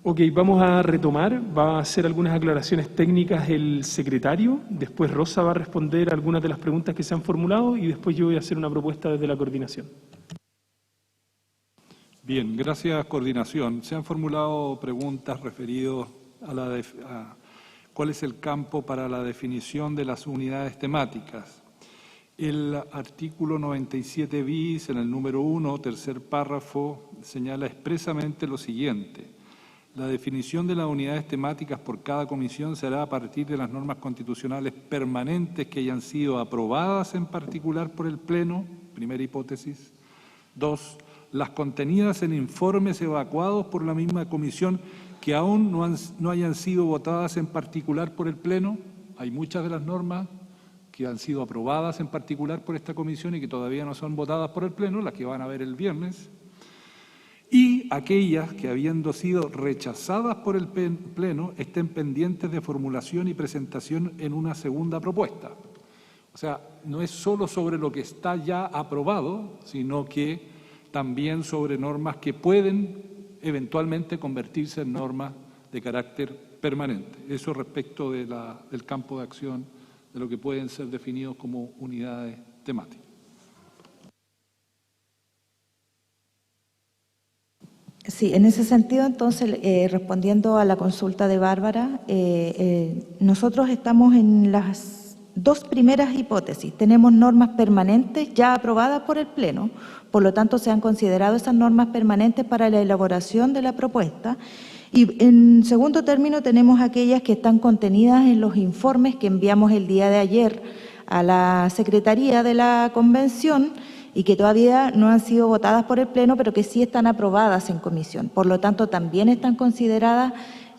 Ok, vamos a retomar, va a hacer algunas aclaraciones técnicas el secretario, después Rosa va a responder algunas de las preguntas que se han formulado y después yo voy a hacer una propuesta desde la coordinación. Bien, gracias coordinación. Se han formulado preguntas referidas a cuál es el campo para la definición de las unidades temáticas. El artículo 97 bis, en el número 1, tercer párrafo, señala expresamente lo siguiente. La definición de las unidades temáticas por cada comisión será a partir de las normas constitucionales permanentes que hayan sido aprobadas en particular por el Pleno, primera hipótesis. 2. Las contenidas en informes evacuados por la misma comisión que aún no hayan sido votadas en particular por el Pleno. Hay muchas de las normas que han sido aprobadas en particular por esta comisión y que todavía no son votadas por el Pleno, las que van a ver el viernes. Y aquellas que, habiendo sido rechazadas por el Pleno, estén pendientes de formulación y presentación en una segunda propuesta. O sea, no es solo sobre lo que está ya aprobado, sino que también sobre normas que pueden eventualmente convertirse en normas de carácter permanente. Eso respecto de del campo de acción de lo que pueden ser definidos como unidades temáticas. Sí, en ese sentido, entonces, respondiendo a la consulta de Bárbara, nosotros estamos en las dos primeras hipótesis. Tenemos normas permanentes ya aprobadas por el Pleno, por lo tanto se han considerado esas normas permanentes para la elaboración de la propuesta. Y en segundo término tenemos aquellas que están contenidas en los informes que enviamos el día de ayer a la Secretaría de la Convención y que todavía no han sido votadas por el Pleno, pero que sí están aprobadas en comisión. Por lo tanto, también están consideradas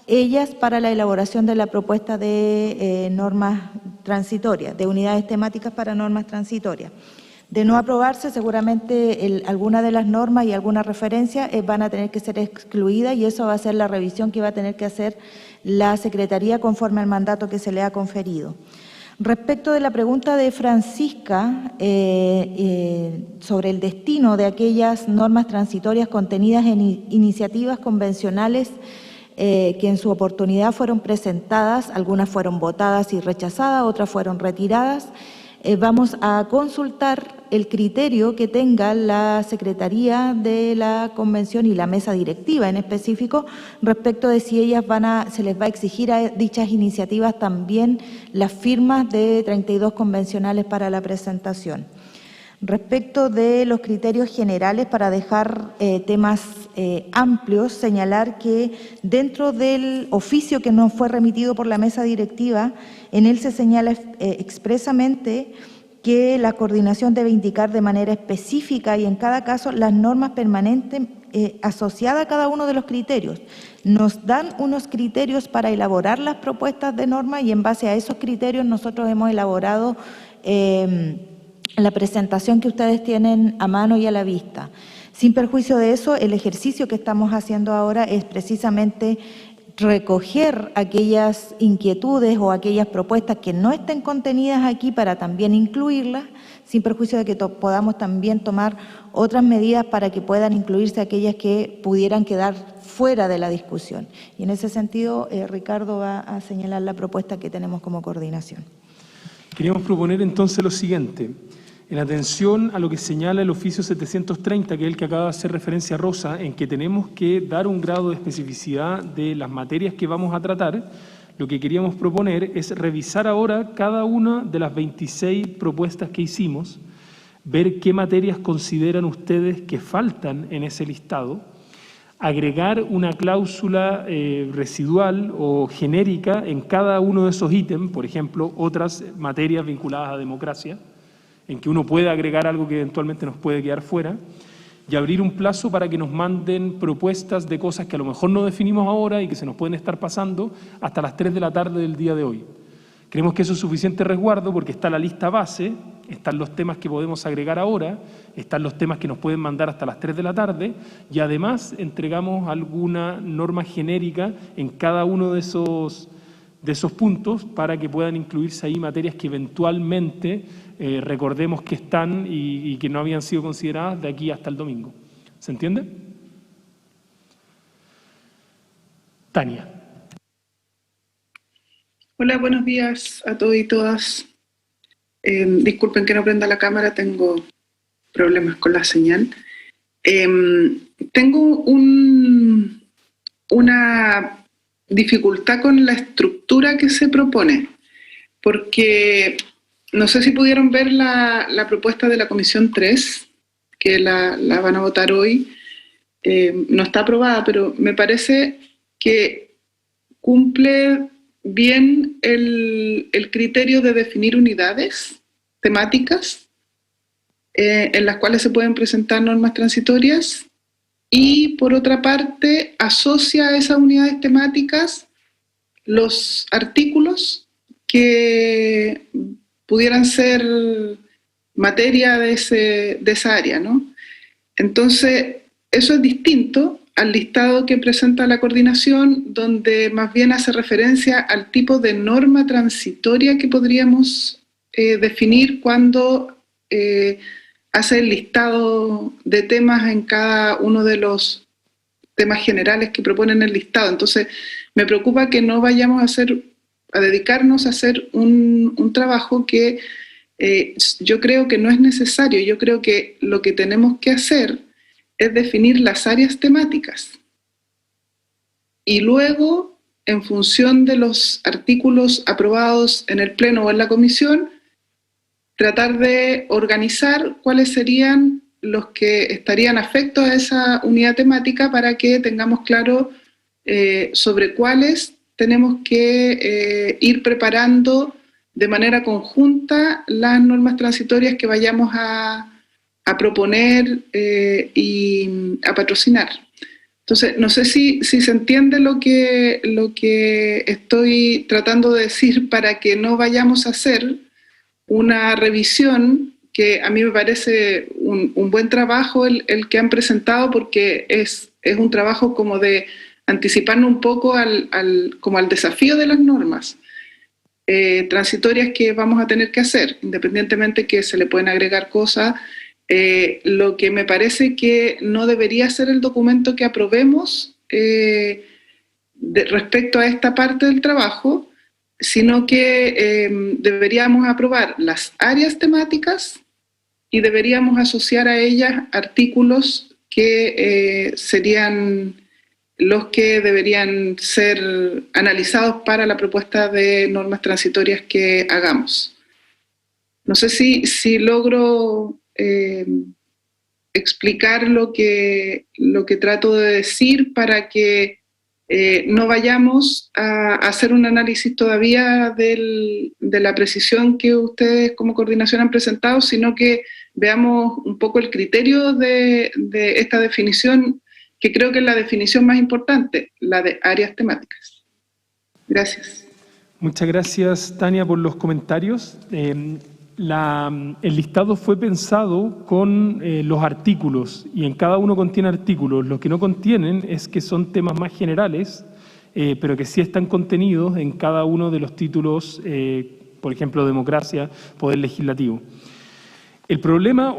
ellas para la elaboración de la propuesta de normas transitorias, de unidades temáticas para normas transitorias. De no aprobarse, seguramente alguna de las normas y alguna referencia van a tener que ser excluidas y eso va a ser la revisión que va a tener que hacer la Secretaría conforme al mandato que se le ha conferido. Respecto de la pregunta de Francisca sobre el destino de aquellas normas transitorias contenidas en iniciativas convencionales que en su oportunidad fueron presentadas, algunas fueron votadas y rechazadas, otras fueron retiradas, vamos a consultar el criterio que tenga la Secretaría de la Convención y la mesa directiva en específico respecto de si ellas se les va a exigir a dichas iniciativas también las firmas de 32 convencionales para la presentación. Respecto de los criterios generales, para dejar temas amplios, señalar que dentro del oficio que nos fue remitido por la mesa directiva, en él se señala expresamente que la coordinación debe indicar de manera específica y en cada caso las normas permanentes asociadas a cada uno de los criterios. Nos dan unos criterios para elaborar las propuestas de norma y en base a esos criterios nosotros hemos elaborado la presentación que ustedes tienen a mano y a la vista. Sin perjuicio de eso, el ejercicio que estamos haciendo ahora es precisamente recoger aquellas inquietudes o aquellas propuestas que no estén contenidas aquí para también incluirlas, sin perjuicio de que podamos también tomar otras medidas para que puedan incluirse aquellas que pudieran quedar fuera de la discusión. Y en ese sentido, Ricardo va a señalar la propuesta que tenemos como coordinación. Queríamos proponer entonces lo siguiente. En atención a lo que señala el oficio 730, que es el que acaba de hacer referencia a Rosa, en que tenemos que dar un grado de especificidad de las materias que vamos a tratar, lo que queríamos proponer es revisar ahora cada una de las 26 propuestas que hicimos, ver qué materias consideran ustedes que faltan en ese listado, agregar una cláusula residual o genérica en cada uno de esos ítems, por ejemplo, otras materias vinculadas a democracia, en que uno puede agregar algo que eventualmente nos puede quedar fuera, y abrir un plazo para que nos manden propuestas de cosas que a lo mejor no definimos ahora y que se nos pueden estar pasando hasta las 3 de la tarde del día de hoy. Creemos que eso es suficiente resguardo porque está la lista base, están los temas que podemos agregar ahora, están los temas que nos pueden mandar hasta las 3 de la tarde y además entregamos alguna norma genérica en cada uno de esos puntos para que puedan incluirse ahí materias que eventualmente recordemos que están y que no habían sido consideradas de aquí hasta el domingo. ¿Se entiende? Tania. Hola, buenos días a todos y todas. Disculpen que no prenda la cámara, tengo problemas con la señal. Tengo una dificultad con la estructura que se propone, porque no sé si pudieron ver la propuesta de la Comisión 3, que la van a votar hoy. No está aprobada, pero me parece que cumple bien el criterio de definir unidades temáticas en las cuales se pueden presentar normas transitorias, y por otra parte asocia a esas unidades temáticas los artículos que pudieran ser materia de esa área, ¿no? Entonces, eso es distinto al listado que presenta la coordinación, donde más bien hace referencia al tipo de norma transitoria que podríamos definir cuando hace el listado de temas en cada uno de los temas generales que proponen el listado. Entonces, me preocupa que no vayamos a dedicarnos a hacer un trabajo que yo creo que no es necesario. Yo creo que lo que tenemos que hacer es definir las áreas temáticas y luego, en función de los artículos aprobados en el Pleno o en la Comisión, tratar de organizar cuáles serían los que estarían afectos a esa unidad temática para que tengamos claro sobre cuáles tenemos que ir preparando de manera conjunta las normas transitorias que vayamos a proponer y a patrocinar. Entonces, no sé si se entiende lo que estoy tratando de decir, para que no vayamos a hacer una revisión, que a mí me parece un buen trabajo el que han presentado, porque es un trabajo como de anticiparnos un poco como al desafío de las normas transitorias que vamos a tener que hacer, independientemente que se le pueden agregar cosas. Lo que me parece que no debería ser el documento que aprobemos respecto a esta parte del trabajo, sino que deberíamos aprobar las áreas temáticas y deberíamos asociar a ellas artículos que serían los que deberían ser analizados para la propuesta de normas transitorias que hagamos. No sé si logro explicar lo que trato de decir, para que no vayamos a hacer un análisis todavía de la precisión que ustedes como coordinación han presentado, sino que veamos un poco el criterio de esta definición, que creo que es la definición más importante, la de áreas temáticas. Gracias. Muchas gracias, Tania, por los comentarios. El listado fue pensado con los artículos, y en cada uno contiene artículos. Lo que no contienen es que son temas más generales, pero que sí están contenidos en cada uno de los títulos, por ejemplo, democracia, poder legislativo. El problema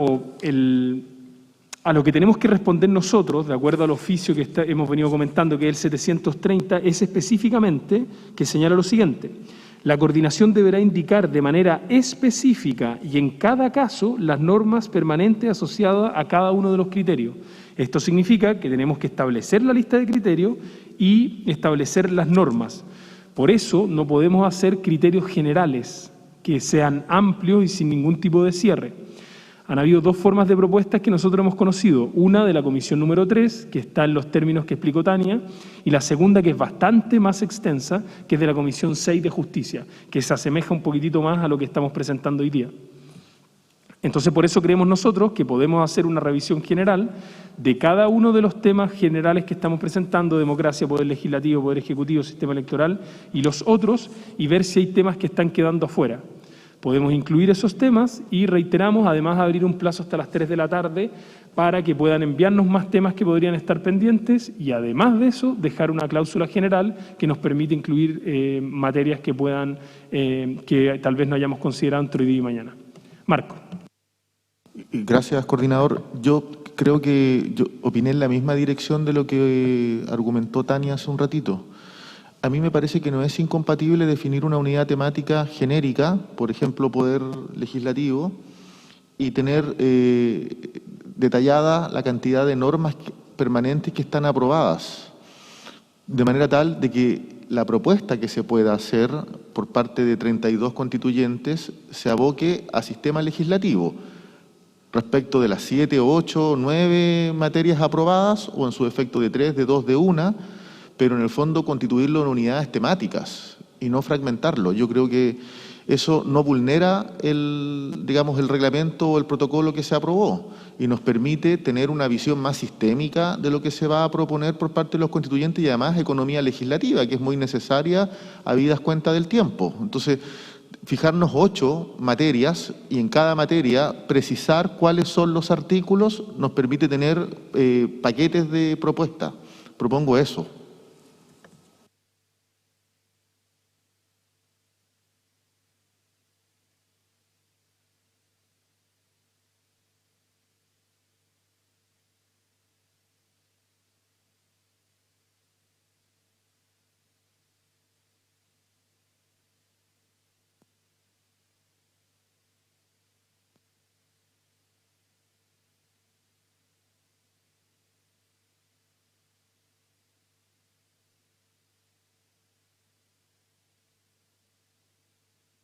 a lo que tenemos que responder nosotros, de acuerdo al oficio que hemos venido comentando, que es el 730, es específicamente que señala lo siguiente: la coordinación deberá indicar de manera específica y en cada caso las normas permanentes asociadas a cada uno de los criterios. Esto significa que tenemos que establecer la lista de criterios y establecer las normas. Por eso no podemos hacer criterios generales que sean amplios y sin ningún tipo de cierre. Han habido dos formas de propuestas que nosotros hemos conocido: una de la comisión número 3, que está en los términos que explicó Tania, y la segunda, que es bastante más extensa, que es de la comisión 6 de justicia, que se asemeja un poquitito más a lo que estamos presentando hoy día. Entonces, por eso creemos nosotros que podemos hacer una revisión general de cada uno de los temas generales que estamos presentando: democracia, poder legislativo, poder ejecutivo, sistema electoral y los otros, y ver si hay temas que están quedando afuera. Podemos incluir esos temas y, reiteramos, además abrir un plazo hasta las 3 de la tarde para que puedan enviarnos más temas que podrían estar pendientes, y además de eso dejar una cláusula general que nos permite incluir materias que que tal vez no hayamos considerado entre hoy día y mañana. Marco. Gracias, coordinador. Yo creo que yo opiné en la misma dirección de lo que argumentó Tania hace un ratito. A mí me parece que no es incompatible definir una unidad temática genérica, por ejemplo, poder legislativo, y tener detallada la cantidad de normas permanentes que están aprobadas, de manera tal de que la propuesta que se pueda hacer por parte de 32 constituyentes se aboque a sistema legislativo respecto de las 7, 8, 9 materias aprobadas, o en su defecto de 3, de 2, de 1, pero en el fondo constituirlo en unidades temáticas y no fragmentarlo. Yo creo que eso no vulnera digamos, el reglamento o el protocolo que se aprobó y nos permite tener una visión más sistémica de lo que se va a proponer por parte de los constituyentes y además economía legislativa, que es muy necesaria habidas cuenta del tiempo. Entonces, fijarnos 8 materias y en cada materia precisar cuáles son los artículos nos permite tener paquetes de propuestas. Propongo eso.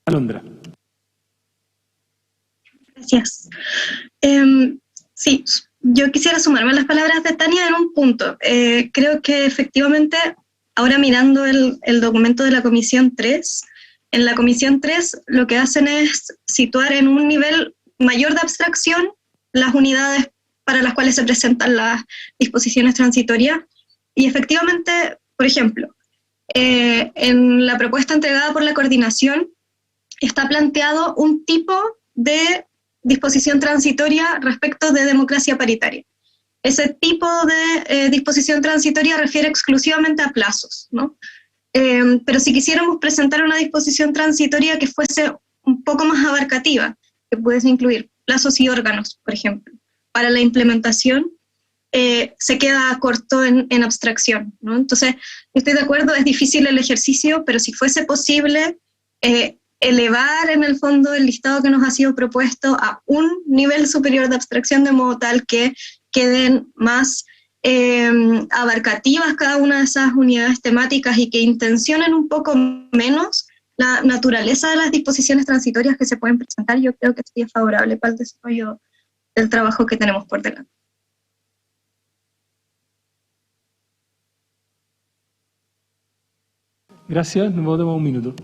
Alondra. Gracias. Sí, yo quisiera sumarme a las palabras de Tania en un punto. Creo que efectivamente, ahora mirando el documento de la Comisión 3, en la Comisión 3 lo que hacen es situar en un nivel mayor de abstracción las unidades para las cuales se presentan las disposiciones transitorias. Y efectivamente, por ejemplo, en la propuesta entregada por la coordinación está planteado un tipo de disposición transitoria respecto de democracia paritaria. Ese tipo de disposición transitoria refiere exclusivamente a plazos, ¿no? Pero si quisiéramos presentar una disposición transitoria que fuese un poco más abarcativa, que pudiese incluir plazos y órganos, por ejemplo, para la implementación, se queda corto en abstracción, ¿no? Entonces, estoy de acuerdo, es difícil el ejercicio, pero si fuese posible elevar en el fondo el listado que nos ha sido propuesto a un nivel superior de abstracción, de modo tal que queden más abarcativas cada una de esas unidades temáticas y que intencionen un poco menos la naturaleza de las disposiciones transitorias que se pueden presentar. Yo creo que sería favorable para el desarrollo del trabajo que tenemos por delante. Gracias, nos vamos a tomar un minuto.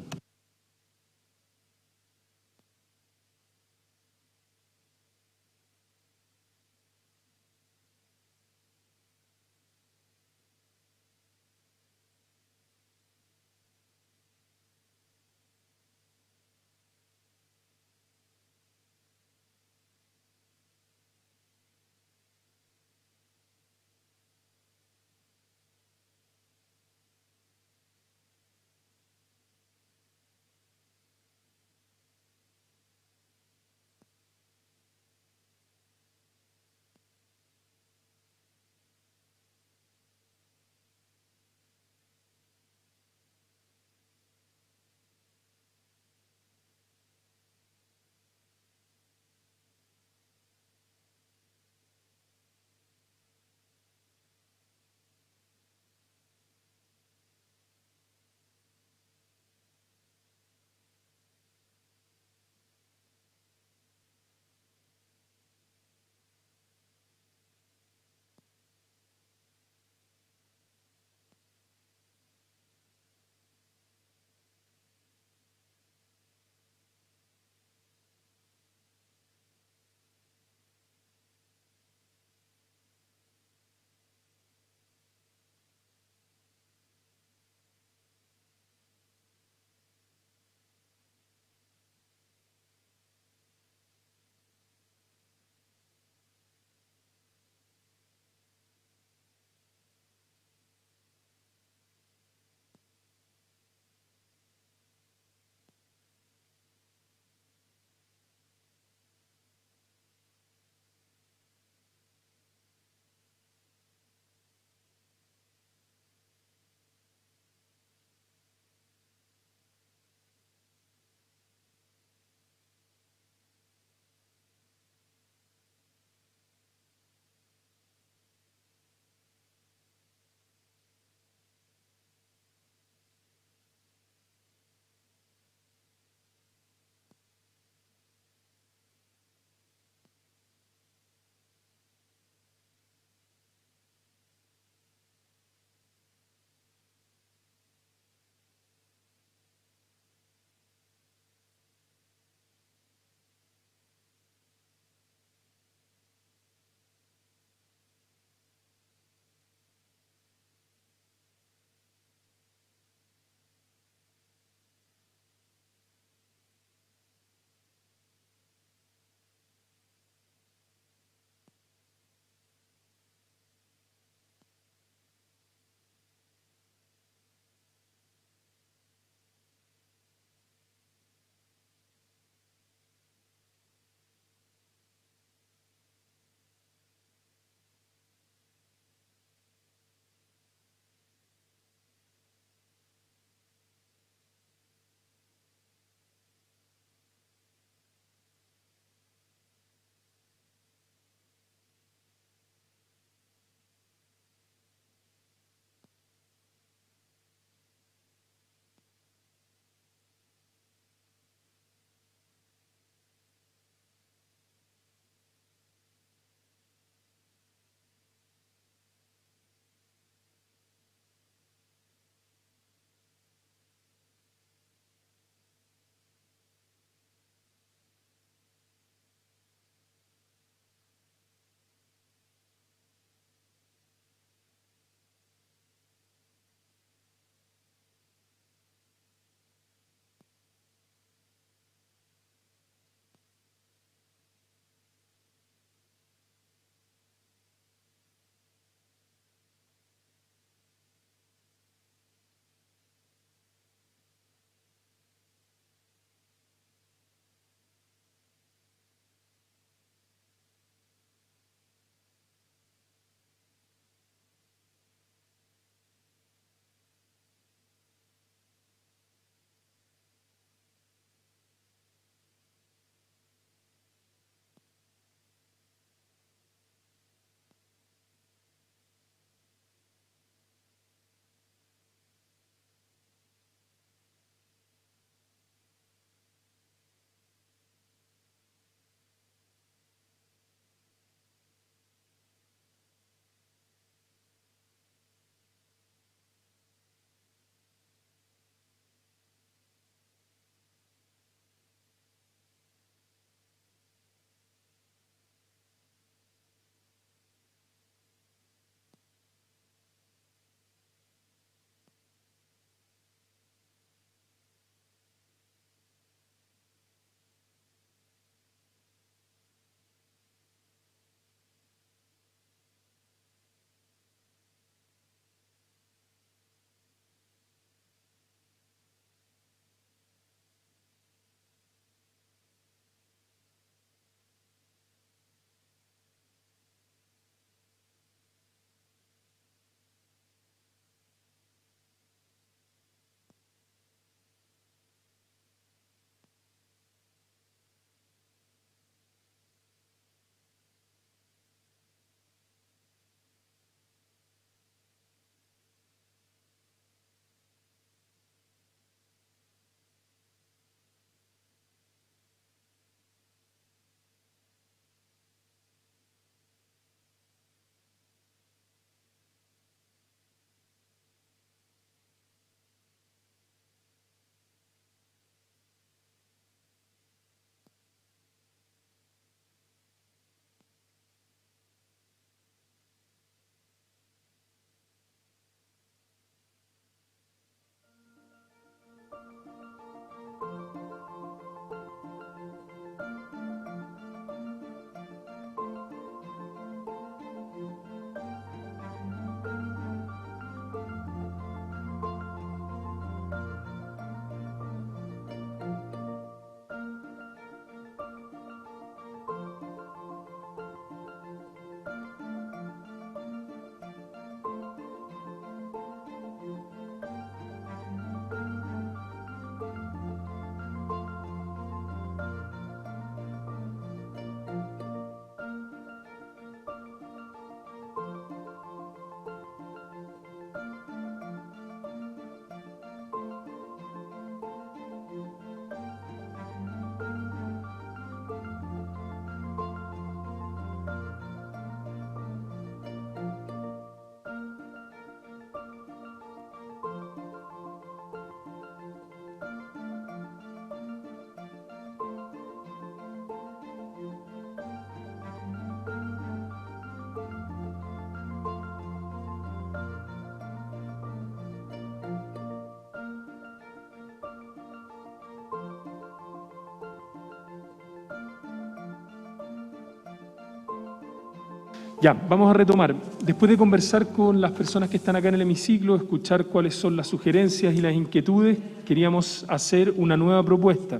Ya, vamos a retomar. Después de conversar con las personas que están acá en el hemiciclo, escuchar cuáles son las sugerencias y las inquietudes, queríamos hacer una nueva propuesta.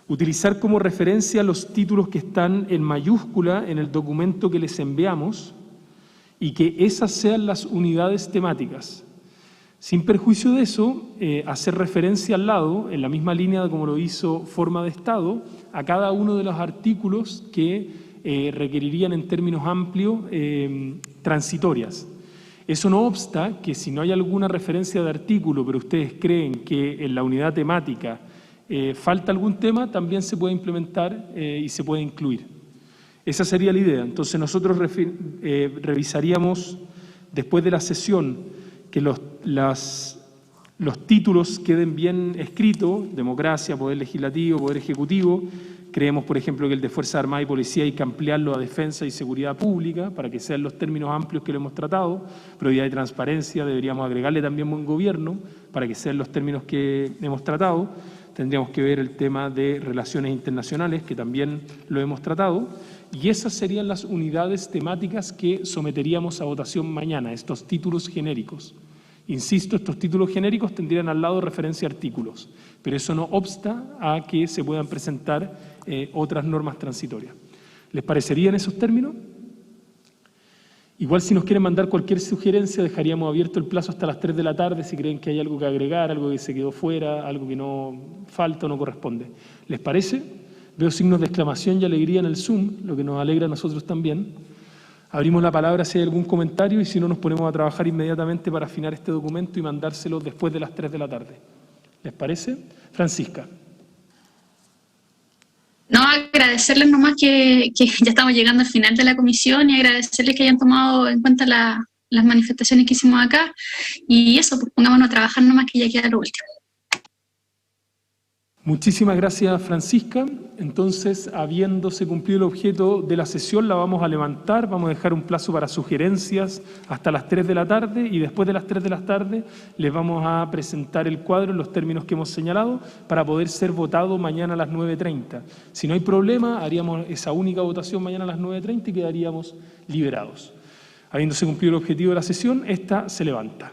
Utilizar como referencia los títulos que están en mayúscula en el documento que les enviamos y que esas sean las unidades temáticas. Sin perjuicio de eso, hacer referencia al lado, en la misma línea como lo hizo Forma de Estado, a cada uno de los artículos que requerirían en términos amplios transitorias. Eso no obsta que si no hay alguna referencia de artículo, pero ustedes creen que en la unidad temática falta algún tema, también se puede implementar y se puede incluir. Esa sería la idea. Entonces nosotros revisaríamos después de la sesión que los títulos queden bien escritos: democracia, poder legislativo, poder ejecutivo. Creemos, por ejemplo, que el de Fuerzas Armadas y Policía hay que ampliarlo a defensa y seguridad pública para que sean los términos amplios que lo hemos tratado. Prioridad y transparencia, deberíamos agregarle también buen gobierno para que sean los términos que hemos tratado. Tendríamos que ver el tema de relaciones internacionales, que también lo hemos tratado. Y esas serían las unidades temáticas que someteríamos a votación mañana, estos títulos genéricos. Insisto, estos títulos genéricos tendrían al lado referencia a artículos, pero eso no obsta a que se puedan presentar otras normas transitorias. ¿Les parecerían esos términos? Igual, si nos quieren mandar cualquier sugerencia, dejaríamos abierto el plazo hasta las 3 de la tarde si creen que hay algo que agregar, algo que se quedó fuera, algo que no falta o no corresponde. ¿Les parece? Veo signos de exclamación y alegría en el Zoom, lo que nos alegra a nosotros también. Abrimos la palabra si hay algún comentario y si no, nos ponemos a trabajar inmediatamente para afinar este documento y mandárselo después de las 3 de la tarde. ¿Les parece? Francisca. No, agradecerles nomás que ya estamos llegando al final de la comisión y agradecerles que hayan tomado en cuenta las manifestaciones que hicimos acá. Y eso, pues pongámonos a trabajar nomás, que ya queda lo último. Muchísimas gracias, Francisca. Entonces, habiéndose cumplido el objeto de la sesión, la vamos a levantar, vamos a dejar un plazo para sugerencias hasta las 3 de la tarde y después de las 3 de la tarde les vamos a presentar el cuadro en los términos que hemos señalado para poder ser votado mañana a las 9:30. Si no hay problema, haríamos esa única votación mañana a las 9:30 y quedaríamos liberados. Habiéndose cumplido el objetivo de la sesión, esta se levanta.